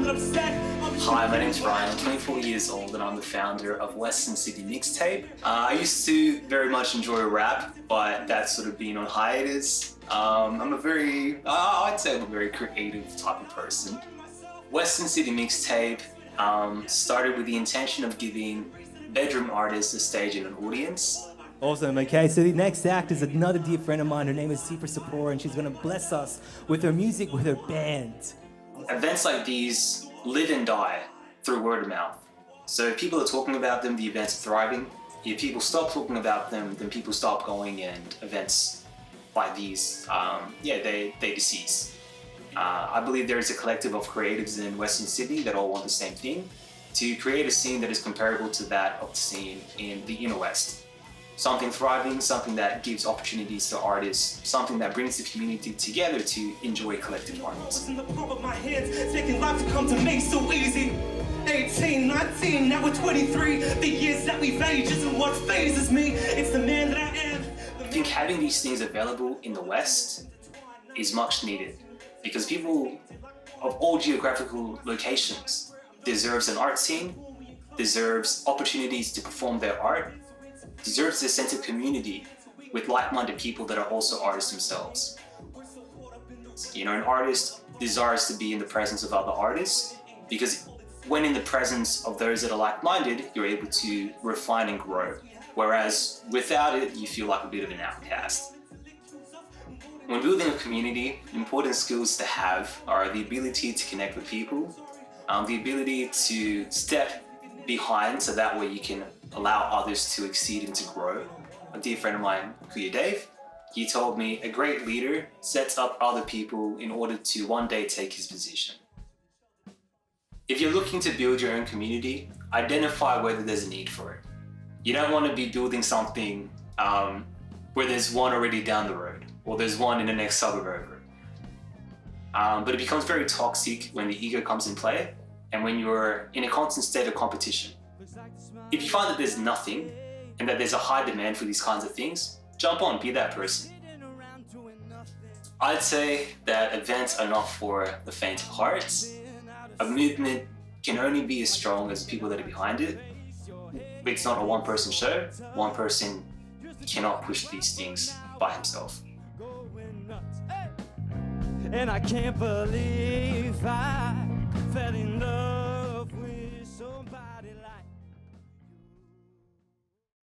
Hi, my name's Ryan. I'm 24 years old and I'm the founder of Western City Mixtape. I used to very much enjoy rap, but that's sort of been on hiatus. I'd say I'm a very creative type of person. Western City Mixtape started with the intention of giving bedroom artists a stage and an audience. Awesome. Okay, so the next act is another dear friend of mine. Her name is Super Sapora, and she's going to bless us with her music, with her band. Events like these live and die through word of mouth. So if people are talking about them, the events are thriving. If people stop talking about them, then people stop going, and events like these, they decease. I believe there is a collective of creatives in Western Sydney that all want the same thing, to create a scene that is comparable to that of the scene in the inner West. Something thriving, something that gives opportunities to artists, something that brings the community together to enjoy collective art. In the palm of my hands, taking life to come to me so easy. 18, 19, now we're 23. The years that we've aged isn't what phases me. It's the man that I am. I think having these things available in the West is much needed, because people of all geographical locations deserves an art scene, deserves opportunities to perform their art, deserves a sense of community with like-minded people that are also artists themselves. You know, an artist desires to be in the presence of other artists, because when in the presence of those that are like-minded, you're able to refine and grow. Whereas without it, you feel like a bit of an outcast. When building a community, important skills to have are the ability to connect with people, the ability to step behind so that way you can allow others to exceed and to grow. A dear friend of mine, Kuya Dave, he told me a great leader sets up other people in order to one day take his position. If you're looking to build your own community, identify whether there's a need for it. You don't want to be building something where there's one already down the road, or there's one in the next suburb over. But it becomes very toxic when the ego comes in play and when you're in a constant state of competition. If you find that there's nothing and that there's a high demand for these kinds of things, jump on, be that person. I'd say that events are not for the faint of heart. A movement can only be as strong as the people that are behind it. It's not a one-person show. One person cannot push these things by himself. And I can't believe I fell in love.